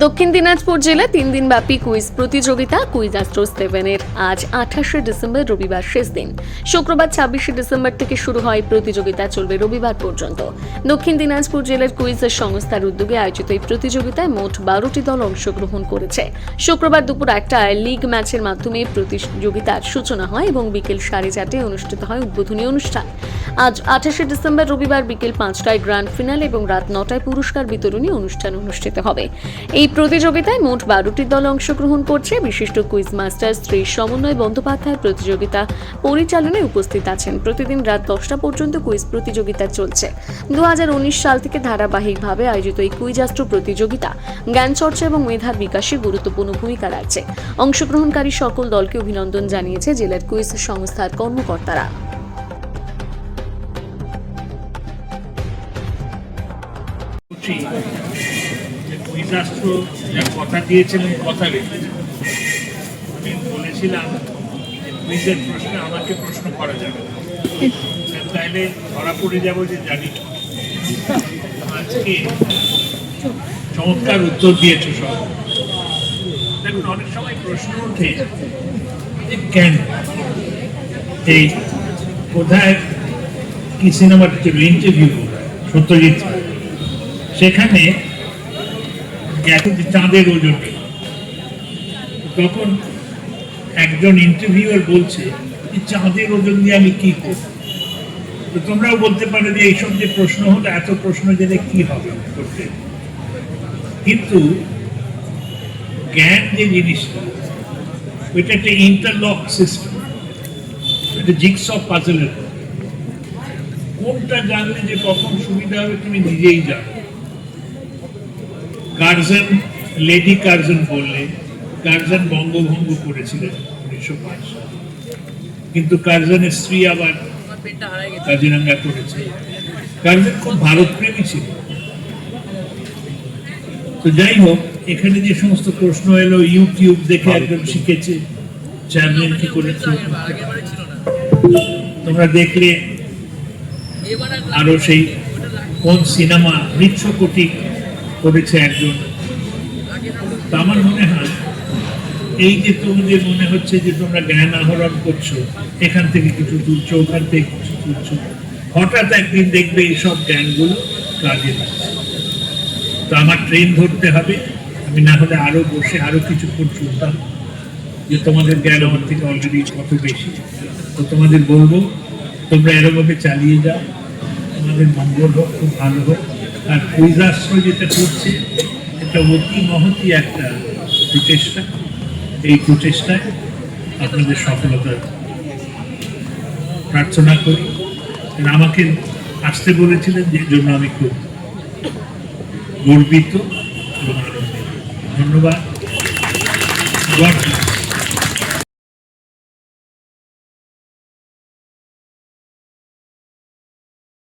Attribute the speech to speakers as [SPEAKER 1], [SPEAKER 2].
[SPEAKER 1] দক্ষিণ দিনাজপুর জেলা 3 দিনব্যাপী কুইজ প্রতিযোগিতা কুইজ অ্যাস্ট্রো 7-এর আজ 28শে ডিসেম্বর রবিবার শেষ দিন। শুক্রবার 26শে ডিসেম্বর থেকে শুরু হয় প্রতিযোগিতা, চলবে রবিবার পর্যন্ত। দক্ষিণ দিনাজপুর জেলার কুইজ সংস্থার উদ্যোগে আয়োজিত এই প্রতিযোগিতায় মোট 12টি দল অংশগ্রহণ করেছে। শুক্রবার দুপুর 1টায় লিগ ম্যাচের মাধ্যমে প্রতিযোগিতার সূচনা হয় এবং বিকেল 4:30টায় অনুষ্ঠিত হয় উদ্বোধনী অনুষ্ঠান। আজ 28শে ডিসেম্বর রবিবার বিকেল 5টায় গ্র্যান্ড ফিনাল এবং রাত 9টায় পুরস্কার বিতরণী অনুষ্ঠান অনুষ্ঠিত হবে। এই প্রতিযোগিতায় মোট 12টি দল অংশগ্রহণ করছে। বিশিষ্ট কুইজ মাস্টার শ্রী সমন্বয় বন্দ্যোপাধ্যায় প্রতিযোগিতা পরিচালনায় উপস্থিত আছেন। প্রতিদিন রাত 10টা পর্যন্ত কুইজ প্রতিযোগিতা চলছে। 2019 সাল থেকে ধারাবাহিকভাবে আয়োজিত এই কুইজ অ্যাস্ট্রো প্রতিযোগিতা জ্ঞান চর্চা এবং মেধার বিকাশে গুরুত্বপূর্ণ ভূমিকা রাখছে। অংশগ্রহণকারী সকল দলকে অভিনন্দন জানিয়েছে জেলার কুইজ সংস্থার কর্মকর্তারা।
[SPEAKER 2] কথা দিয়েছিলেন, কথা রেখেছেন। আমি বলেছিলাম কুইজের প্রশ্নে আমাকে প্রশ্ন করা যাবে, তাইলে ধরা পড়ে যাবো যে জানি। আজকে চমৎকার উত্তর দিয়েছ সব। দেখুন, অনেক সময় প্রশ্ন ওঠে যে কেন এই কোথায় কি সিনেমার ইন্টারভিউ সত্যজিৎ, সেখানে চাঁদের ওজন, তখন একজন ইন্টারভিউয়ার বলছে চাঁদের ওজন দিয়ে আমি কি করব। তো তোমরাও বলতে পারো যে এইসব যে প্রশ্ন হলো, এত প্রশ্ন জেনে কি হবে করতে। কিন্তু জ্ঞান যে জিনিসটা, ওইটা একটা ইন্টারলক সিস্টেম, একটা জিগস অফ পাজলের। কোনটা জানলে যে কখন সুবিধা হবে তুমি নিজেই জানো। কার্জন, লেডি কার্জন বললে, কার্জন বঙ্গভঙ্গ করেছিলেন 1905 সালে, কিন্তু কার্জনের স্ত্রী আবার কাজিরাঙ্গা করেছে। কার্জন খুব ভারতপ্রেমী ছিল। তো যাই হোক, এখানে যে সমস্ত প্রশ্ন এলো, ইউটিউব দেখে একজন শিখেছে চেয়ারম্যান কি করেছে, তোমরা দেখলে। আরো সেই কোন সিনেমা 100 কোটি করেছে একজন। তো আমার মনে হয় এই যে তোমাদের মনে হচ্ছে যে তোমরা জ্ঞান আহরণ করছো, এখান থেকে কিছু তুলছো, ওখান থেকে কিছু তুলছো, হঠাৎ একদিন দেখবে এইসব জ্ঞানগুলো কাজে লাগছে। তো আমার ট্রেন ধরতে হবে, আমি না হলে আরো বসে আরো কিছুক্ষণ শুনতাম যে তোমাদের জ্ঞান আমার থেকে অলরেডি কত বেশি। তো তোমাদের বলবো তোমরা এরকমভাবে চালিয়ে যাও, তোমাদের মঙ্গল হোক, খুব ভালো হোক। আর কুইজ অ্যাস্ট্রো যেটা করছে, এটা অতি মহতি একটা প্রচেষ্টা। এই প্রচেষ্টায় আপনাদের সফলতা প্রার্থনা করি। আমাকে আসতে বলেছিলেন, যে জন্য আমি খুব গর্বিত এবং আনন্দিত। ধন্যবাদ।